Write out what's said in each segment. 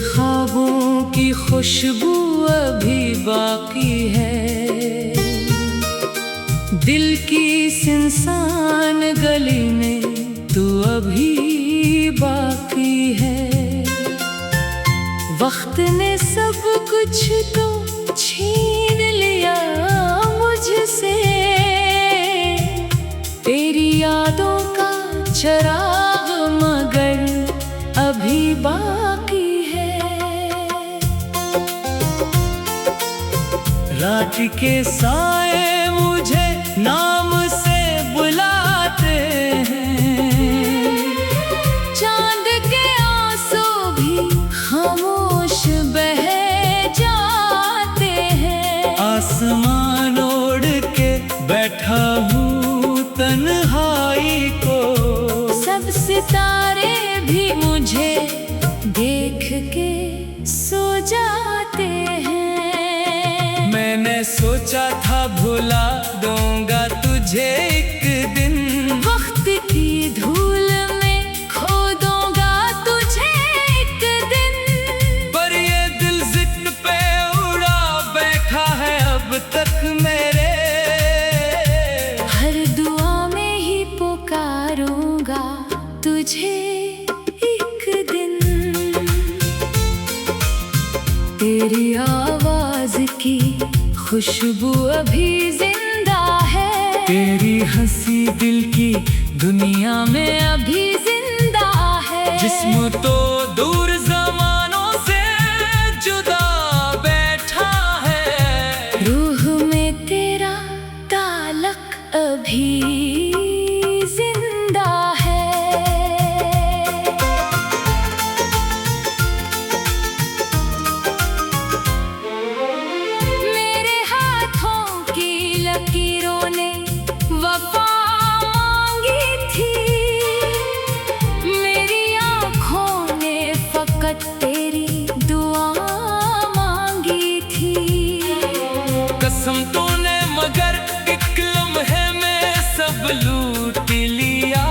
ख्वाबों की खुशबू अभी बाकी है, दिल की सुनसान गली में तू अभी बाकी है। वक्त ने सब कुछ तो छीन लिया मुझसे, तेरी यादों का चराग मगर अभी बाकी है। रात के साए मुझे नाम से बुलाते हैं, चांद के आंसू भी खामोश बह जाते हैं। आसमान ओढ़ के बैठा हूँ तन्हाई को, सब सितारे भी मुझे देख के सो जाते हैं। मैंने सोचा था भुला दूंगा तुझे एक दिन, वक्त की धूल में खो दूंगा तुझे एक दिन। पर ये दिल जिद पे उड़ा बैठा है अब तक मेरे, हर दुआ में ही पुकारूंगा तुझे एक दिन। तेरी आवाज की खुशबू अभी जिंदा है, तेरी हंसी दिल की दुनिया में अभी जिंदा है। जिस्म तो दूर ज़मानों से जुदा बैठा है, रूह में तेरा ताल्लुक अभी जिंदा है। मेरे हाथों की लकीरों ने वफा मांगी थी, मेरी आँखों ने फकत तेरी दुआ मांगी थी। कसम तूने मगर एक लम्हे में सब लूट लिया,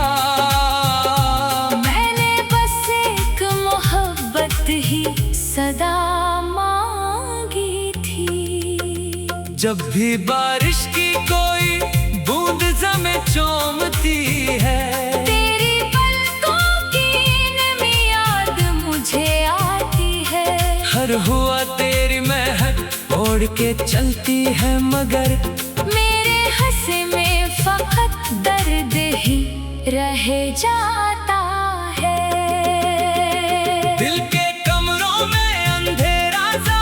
मैंने बस एक मोहब्बत ही सदा मांगी थी। जब भी बारिश की कोई बूंद ज़मीं चूमती है, तेरी पलकों की नमी याद मुझे आती है। हर हुआ तेरी महक ओढ़ के चलती है, मगर मेरे हंसे में फकत दर्द ही रह जाता है। दिल के कमरों में अंधेरा सा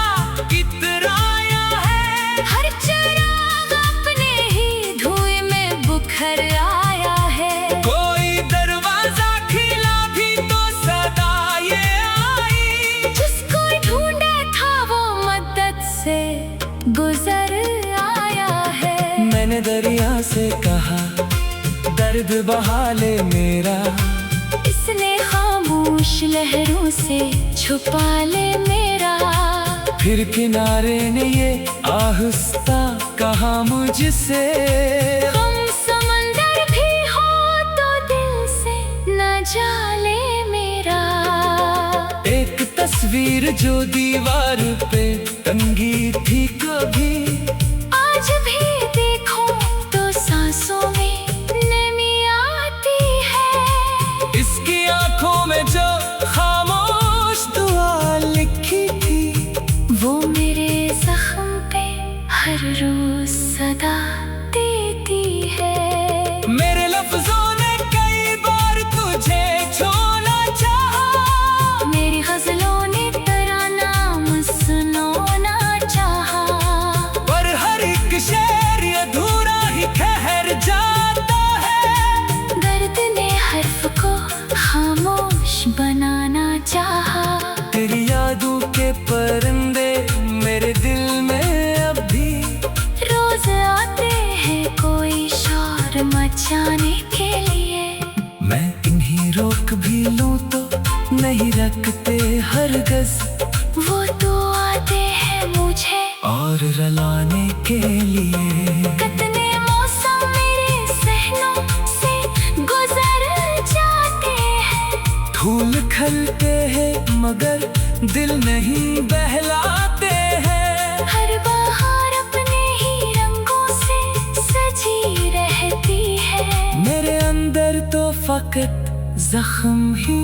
इतराया है, हर चिराग अपने ही धुएं में बुखर आया है। कोई दरवाजा खिला भी तो सदा ये आई, जिसको ढूंढा था वो मदद से गुजर आया है। मैंने दरिया से कहा दर्द बहा ले मेरा, इसने खामोश लहरों से छुपा ले मेरा। फिर किनारे ने ये आहिस्ता कहा मुझसे, हम समंदर भी हो तो दिल से न जाले मेरा। एक तस्वीर जो दीवार पे टंगी थी कभी, आज भी देखो तो सांसों में नमी आती है। इसकी आंखों में जो खामोश दुआ लिखी थी, वो मेरे जख्म पे हर रोज सदा देती है। मेरे लफ्जों ने कई बार तुझे छूना चाहा, मेरी गजलों ने तेरा नाम सुनाना चाहा, पर हर एक शेर अधूरा ही ठहर जाता है। दर्द ने हर्फ को खामोश बनाना चाहा, तेरी यादों के परिंदे मेरे दिल में अभी रोज आते हैं कोई शोर मचाने के लिए। मैं इन्हीं रोक भी लूं तो नहीं रखते हरगज़, वो तो आते हैं मुझे और रलाने के लिए। कितने मौसम मेरे सहनों से गुजर जाते हैं, धूल खलते हैं मगर दिल नहीं बहलाते हैं। हर बहार अपने ही रंगों से सजी रहती है। मेरे अंदर तो फकत जख्म ही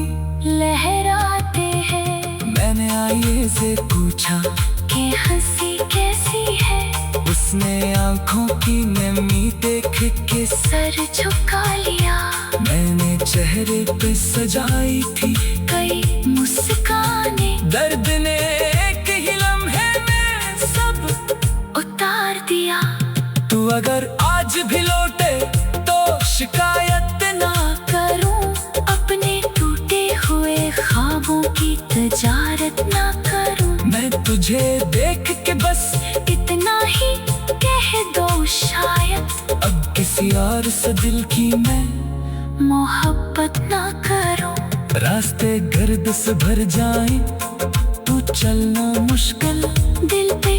लहराते हैं। मैंने आईये से पूछा कि हंसी कैसी है। उसने आंखों की नमी देख के सर झुका लिया। मैंने चेहरे पे सजाई थी कई मुस्कानें। दर्द ने एक ही लम्हे में सब उतार दिया। तू अगर आज भी लौटे तो शिकायत ना करूं। अपने टूटे हुए ख्वाबों की तजारत ना करूं। मैं तुझे देख के बस इतना ही कह दो शायद। अब किसी और से दिल की मैं मोहब्बत ना करूं। रास्ते गर्द से भर जाएं तो चलना मुश्किल। दिल पे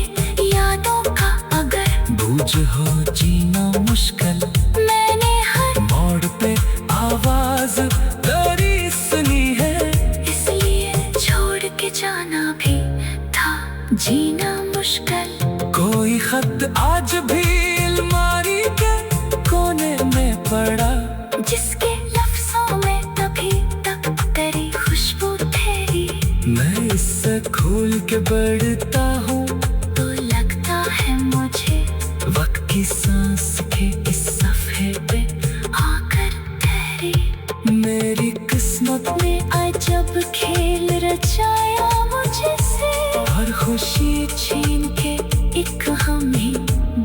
यादों का अगर बोझ हो जीना मुश्किल। मैंने हर मोड़ पे आवाज तेरी सुनी है। इसलिए छोड़ के जाना भी था जीना मुश्किल। कोई खत आज भी अलमारी के कोने में पड़ा। जिसके लफ्जों में अभी तक तेरी खुशबू ठहरी। मैं इससे खोल के बढ़ता हूँ तो लगता है मुझे वक्त की सांस के इस सफ़े पे आकर ठहरी। मेरी किस्मत ने अजब खेल रचाया मुझसे। हर खुशी छीन के एक हम ही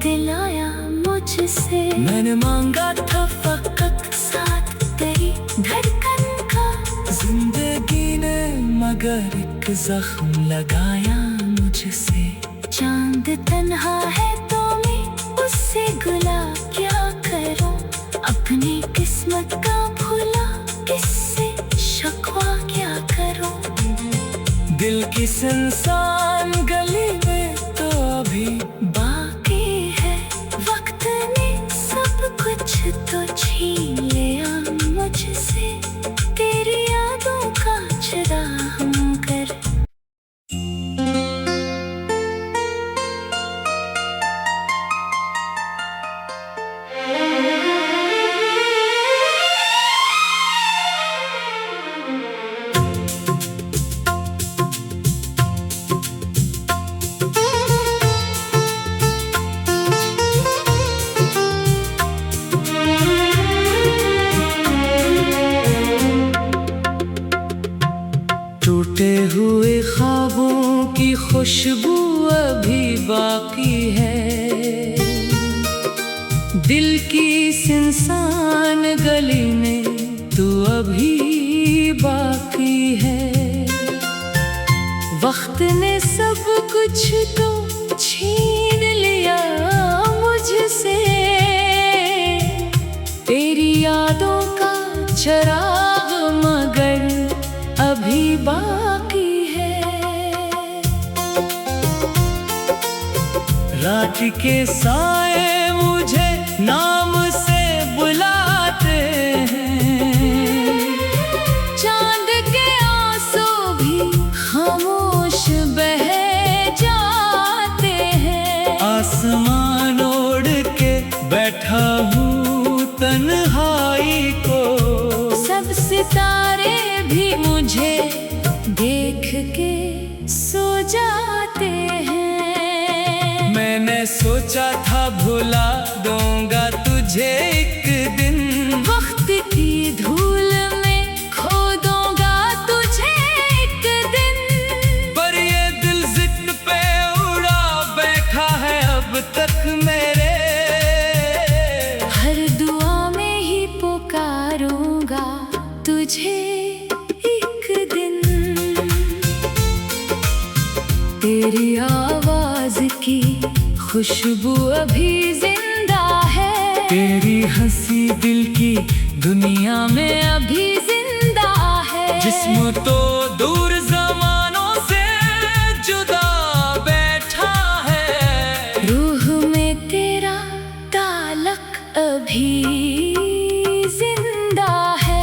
दिलाया मुझसे। मैंने मांगा था फकत साथ तेरी धड़कन का। जिंदगी ने मगर एक जख्म लगाया मुझसे। चांद तन्हा है तो मैं उससे गुला क्या करूं। अपनी किस्मत का भुला किससे शिकवा क्या करूं। दिल की सुनसान गली में तो अभी बाकी है। वक्त ने सब कुछ तो छीन लिया मुझसे। तेरी यादों का चराग कर। टूटे हुए ख्वाबों की खुशबू अभी बाकी है। दिल की सुनसान गली में तू अभी बाकी है। वक्त ने सब कुछ तो छीन लिया मुझसे। तेरी यादों का चराग मगर अभी बाकी है। रात के साए मुझे नाम से बुलाते हैं। चांद के आंसू भी खामोश बह जाते हैं। आसमान ओढ़ के बैठा हूँ तन्हाई को। सब सितारे भी मुझे देख के सो जाते हैं। मैंने सोचा था भुला दूंगा तुझे एक दिन। वक्त की धूल में खो दूंगा तुझे एक दिन। पर ये दिल जिद पे उड़ा बैठा है अब तक मेरे। हर दुआ में ही पुकारूंगा तुझे एक दिन। तेरी आवाज की खुशबू अभी जिंदा है। तेरी हंसी दिल की दुनिया में अभी जिंदा है। जिस्म तो दूर ज़मानों से जुदा बैठा है। रूह में तेरा ताल्लुक अभी जिंदा है।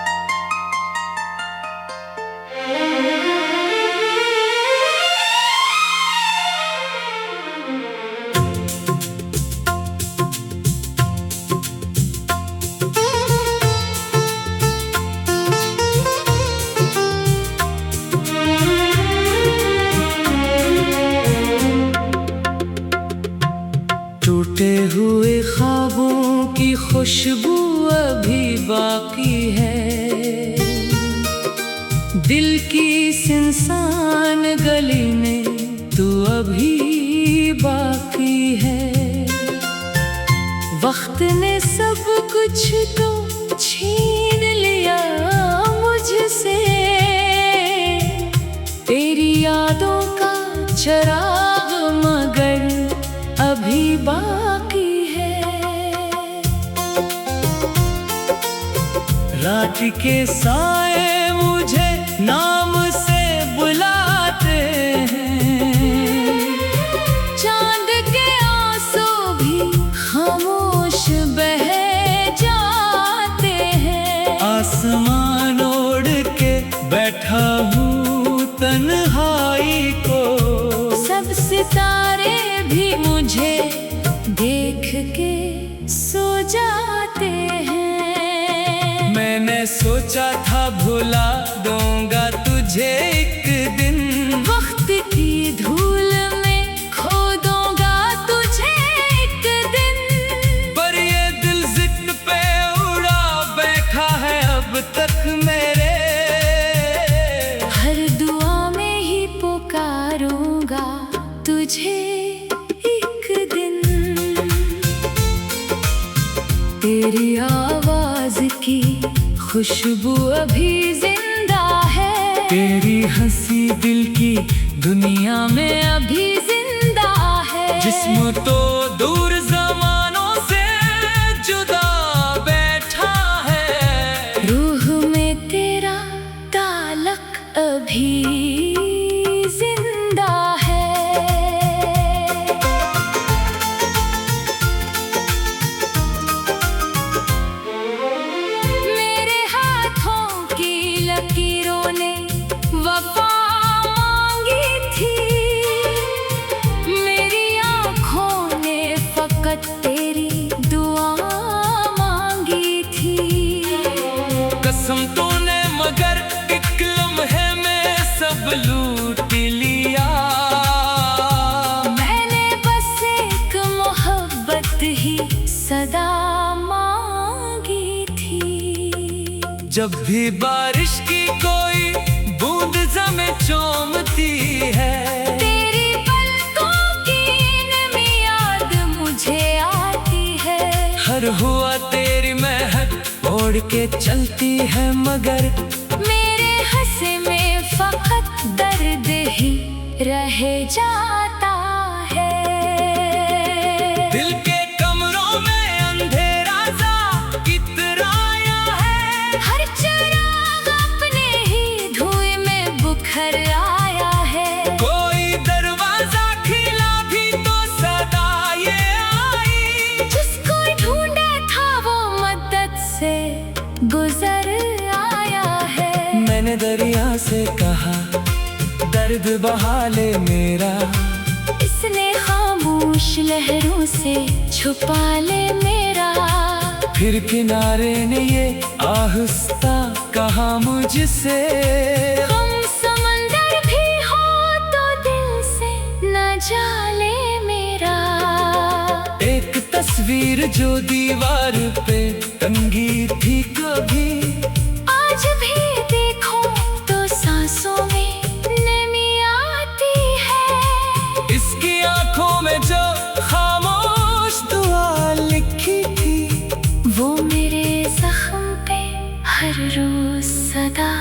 की खुशबू अभी बाकी है। दिल की सुनसान गली में तू अभी बाकी है। वक्त ने सब कुछ तो छीन लिया मुझसे, तेरी यादों का चराग मगर अभी बाकी है। रात के साए मुझे नाम से बुलाते हैं, चांद के आंसू भी खामोश बह जाते हैं। आसमान ओढ़ के बैठा हूँ तन्हाई को, सब सितारे भी मुझे देख के सो जाते हैं। मैंने सोचा था भुला दूंगा तुझे एक दिन, वक्त की धूल में खो दूंगा तुझे एक दिन। पर ये दिल जिद पे उड़ा बैठा है अब तक मेरे, हर दुआ में ही पुकारूंगा तुझे एक दिन। तेरी आवाज की खुशबू अभी जिंदा है, तेरी हंसी दिल की दुनिया में अभी जिंदा है। जिस्म तो दूर ज़मानों से जुदा बैठा है, रूह में तेरा ताल्लुक अभी जिंदा है। लकीरों ने वफा मांगी थी, मेरी आँखों ने फकत तेरी दुआ मांगी थी। कसम तूने मगर एक लम्हे में सब लूट लिया, मैंने बस एक मोहब्बत ही सदा मांगी थी। जब भी बारिश की कोई बूंद ज़मीं चूमती है, तेरी पलकों की नमी याद मुझे आती है। हर हुआ तेरी महक ओढ़ के चलती है, मगर मेरे हंसे में फकत दर्द ही रह जाता है। दिल के कमरों में अंधेरा सा इतराया है, हर चिराग अपने ही धुएं में बुखर आया है। कोई दरवाजा खिला भी तो सदा ये आई, जिसको ढूंढा था वो मदद से गुजर आया है। मैंने दरिया से कहा दर्द बहा ले मेरा, इसने खामोश लहरों से छुपा ले मेरा। फिर किनारे ने ये आहिस्ता कहा मुझसे, हम समंदर भी हो तो दिल से न जाले मेरा। एक तस्वीर जो दीवार पे टंगी थी कभी, आज भी देखो तो सांसों में नमी आती है। इसकी आंखों में जो खामोश दुआ लिखी थी, वो मेरे जख्म पे हर रोज सदा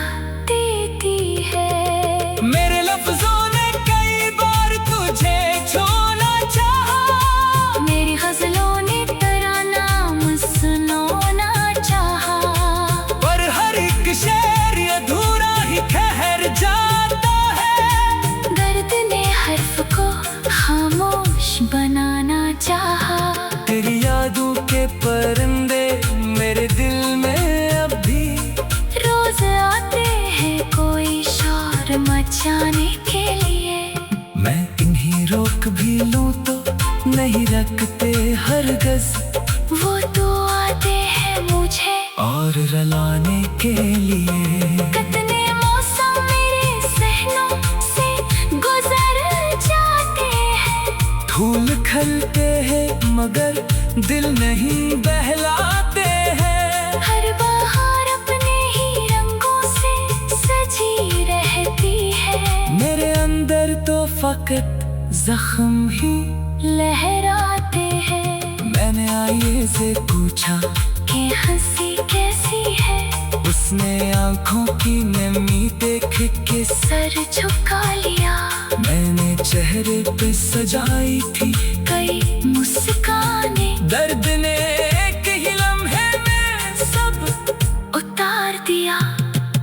देती है। मेरे लफ्जों ने कई बार तुझे छूना चाहा, मेरी गजलों ने तेरा नाम सुनाना चाहा। फकत जख्म ही लहराते हैं। मैंने आईए से पूछा कि हंसी कैसी है, उसने आंखों की नमी देख के सर झुका लिया। मैंने चेहरे पे सजाई थी कई मुस्कानें, दर्द ने एक ही लम्हे में सब उतार दिया।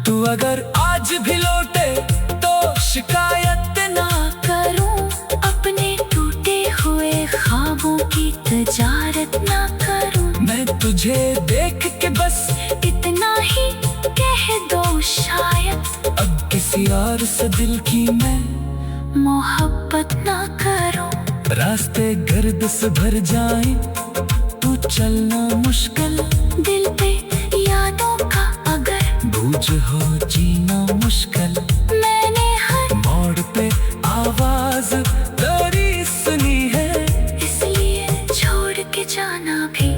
तू अगर आज भी लौटे तो शिकायत ना करूं, अपने टूटे हुए ख्वाबों की तजारत ना करूं। मैं तुझे देख के बस इतना ही कह दो शायद, अब किसी और से दिल की मैं मोहब्बत ना करूं। रास्ते गर्द से भर जाए तू चलना मुश्किल, दिल पे यादों का अगर बोझ हो जीना मुश्किल। मैंने हर मोड़ पे आवाज तेरी सुनी है, इसलिए छोड़ के जाना भी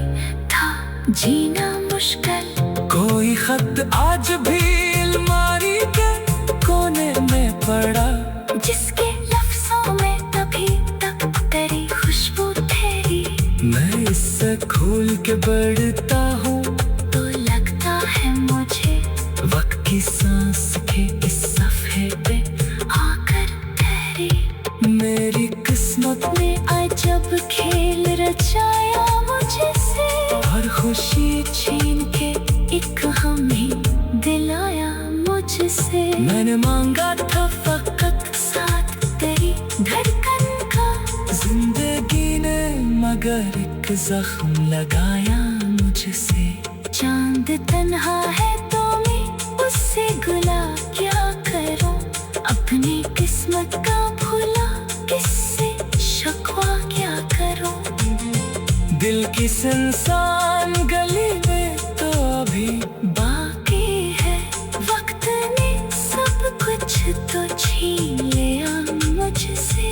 था जीना मुश्किल। कोई खत आज भी अलमारी के कोने में पड़ा, जिसके लफ्जों में अभी तक तेरी खुशबू ठहरी। मैं इससे खोल के बढ़ता हूँ तो लगता है मुझे वक्त की सांस के इस सफ़े पे आकर ठहरी। मेरी किस्मत ने अजब खेल रचाया मुझसे, हर खुशी छीन के एक गम ही दिलाया मुझसे। मैंने मांगा था फकत साथ तेरी धड़कन का, जिंदगी ने मगर एक जख्म लगाया मुझसे। चांद तन्हा है तो मैं उससे गुला क्या करूं, अपनी किस्मत का भुला किससे शकवा क्या करूं। दिल की सुनसान गली में तो अभी बाकी है, वक्त ने सब कुछ तो छीन लिया मुझसे।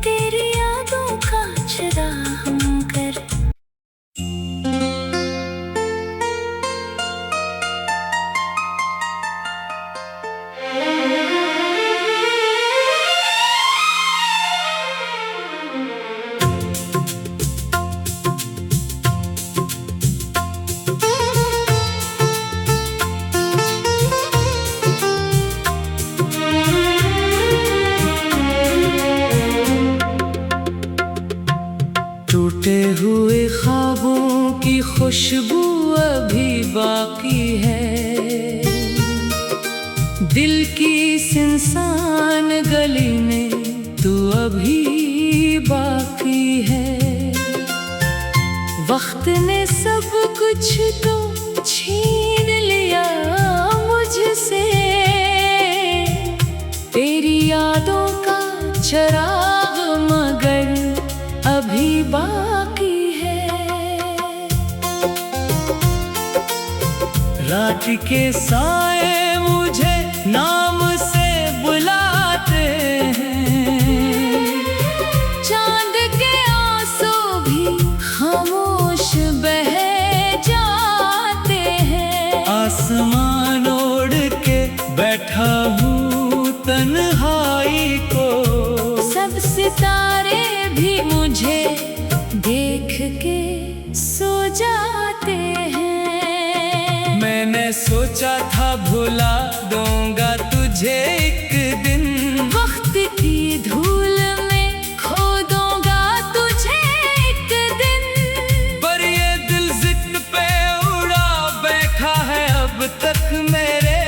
तेरी यादों का चिराग कर टूटे हुए ख्वाबों की खुशबू अभी बाकी है, दिल की सुनसान गली में तू अभी बाकी है। वक्त ने सब कुछ तो छीन लिया मुझसे, तेरी यादों का चिराग मगर अभी बाकी है। रात के साए मुझे नाम से बुलाते हैं, चांद के आंसू भी खामोश बह जाते हैं। आसमान ओढ़ के बैठा हूँ तन्हाई को, सब सितारे भी मुझे देख के सो जाते हैं। मैंने सोचा था भुला दूंगा तुझे एक दिन, वक्त की धूल में खो दूंगा तुझे एक दिन। पर ये दिल जिद पे उड़ा बैठा है अब तक मेरे,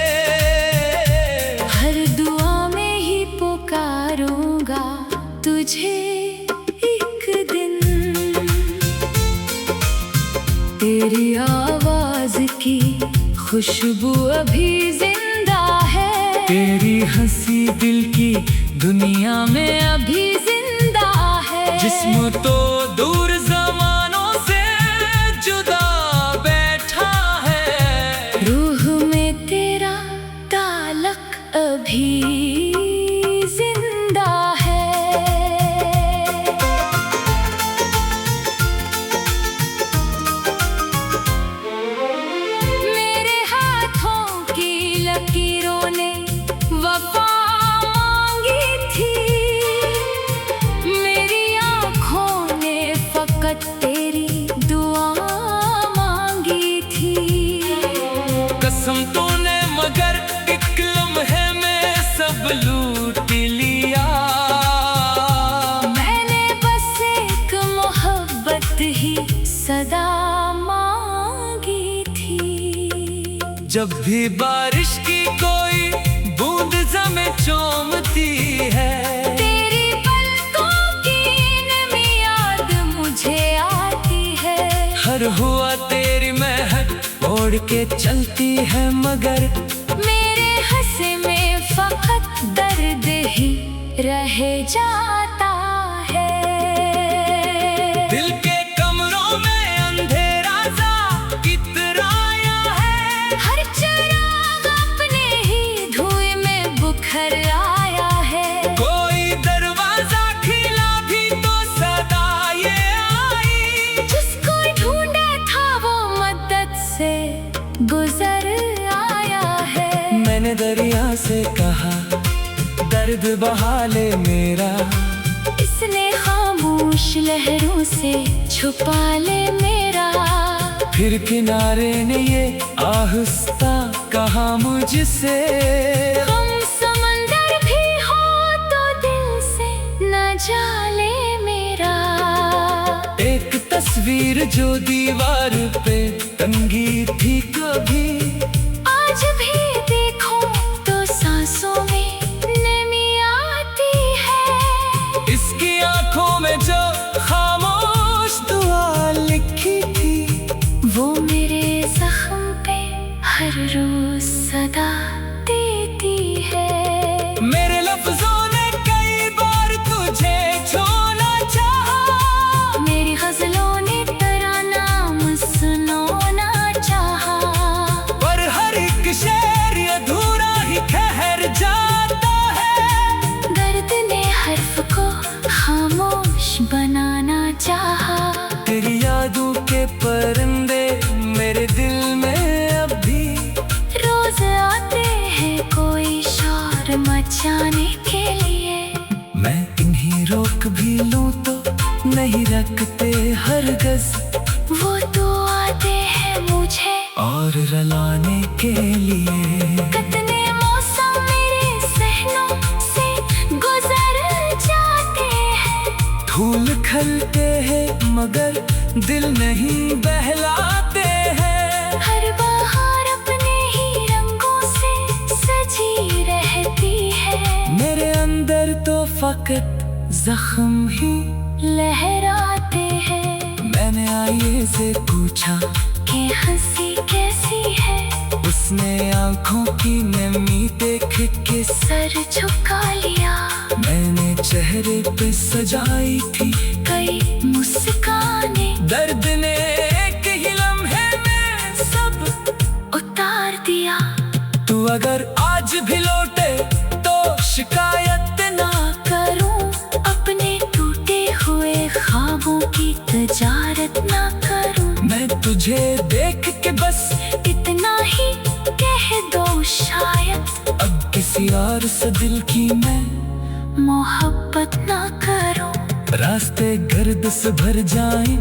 हर दुआ में ही पुकारूंगा तुझे एक दिन। तेरी आवाज की खुशबू अभी जिंदा है, तेरी हंसी दिल की दुनिया में अभी जिंदा है। जिस्म तो दूर जमानों से जुदा बैठा है, रूह में तेरा ताल्लुक अभी जिंदा है। मेरे हाथों की लकीरों ने वफा मांगी थी, जब भी बारिश की कोई बूंद ज़मीं चूमती है, तेरी पलकों की नमी याद मुझे आती है। हर हुआ तेरी महक ओढ़ के चलती है, मगर मेरे हंसे में फकत दर्द ही रह जाता है। दिल के कमरों में अंधेरा सा इतराया है, हर चिराग अपने ही धुएं में बुखर आया है। कोई दरवाजा खिला भी तो सदा ये आई, जिसको ढूंढा था वो मदद से गुजर आया है। मैंने दरिया से कहा दर्द बहा ले मेरा, इसने खामोश लहरों से छुपा ले मेरा। फिर किनारे ने ये आहिस्ता कहा मुझसे, हम समंदर भी हो तो दिल से न जाले मेरा। एक तस्वीर जो दीवार पे टंगी थी कभी, आज भी देखो तो सांसों में इसकी आंखों में जो खामोश दुआ लिखी थी, वो मेरे जख्म पे हर रोज सदा देती है। मेरे लफ्जों ने कई बार तुझे छूना चाहा, मेरी गजलों ने तेरा नाम सुनाना चाहा, पर हर एक शेर अधूरा ही ठहर जाता है। दर्द ने हर्फ को खामोश बनाना चाहा, तेरी यादों के परिंदे मेरे दिल में अब भी रोज आते हैं कोई शोर मचाने के लिए। मैं इन्हीं रोक भी लूं तो नहीं रखते हरगज़, वो तो आते हैं मुझे और रुलाने के लिए। कितने मौसम मेरे सहनों से गुजर जाते हैं, फूल खिलते हैं मगर दिल नहीं बहलाते हैं। हर बहार अपने ही रंगों से सजी रहती है, मेरे अंदर तो फकत जख्म ही लहराते हैं। मैंने आईये से पूछा कि हंसी कैसी है, उसने आंखों की नमी देख के सर झुका लिया। मैंने चेहरे पे सजाई थी कई मुस्कानें, दर्द ने एक ही लम्हे में सब उतार दिया। तू अगर आज भी लौटे तो शिकायत ना करूं, अपने टूटे हुए ख्वाबों की तजारत ना करूं। मैं तुझे देख के बस इतना ही कह दो शायद, अब किसी और से दिल की मैं मोहब्बत ना करूं। रास्ते गर्द से भर जाएं